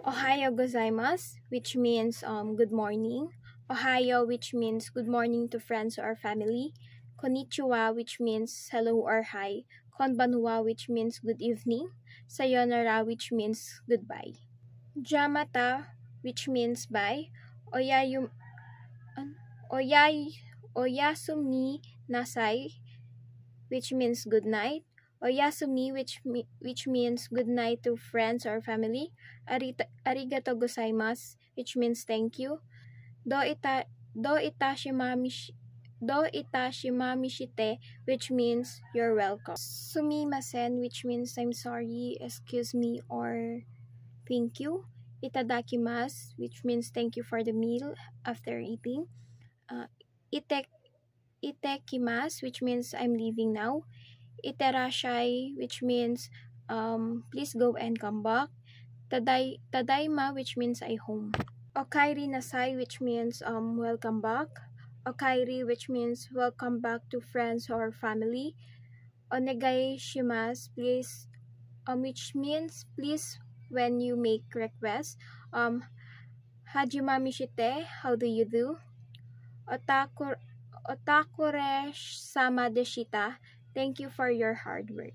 Ohayo gozaimasu, which means good morning. Ohayo, which means good morning to friends or family. Konnichiwa, which means hello or hi. Konbanwa, which means good evening. Sayonara, which means goodbye. Jamata, which means bye. Oyayu, oyasumi nasai, which means good night. Oyasumi, which means good night to friends or family. Arigato gozaimasu, which means thank you. Do itashimamishite, which means you're welcome. Sumimasen, which means I'm sorry, excuse me, or thank you. Itadakimasu, which means thank you for the meal after eating. Uh, Itekimasu, which means I'm leaving now. Iterashai, which means please go and come back. Tadaima, which means I home. Okairi nasai, which means welcome back. Okairi, which means welcome back to friends or family. Onegai shimasu, please, which means please when you make requests. Hajimami shite, how do you do? Otakure sama deshita, thank you for your hard work.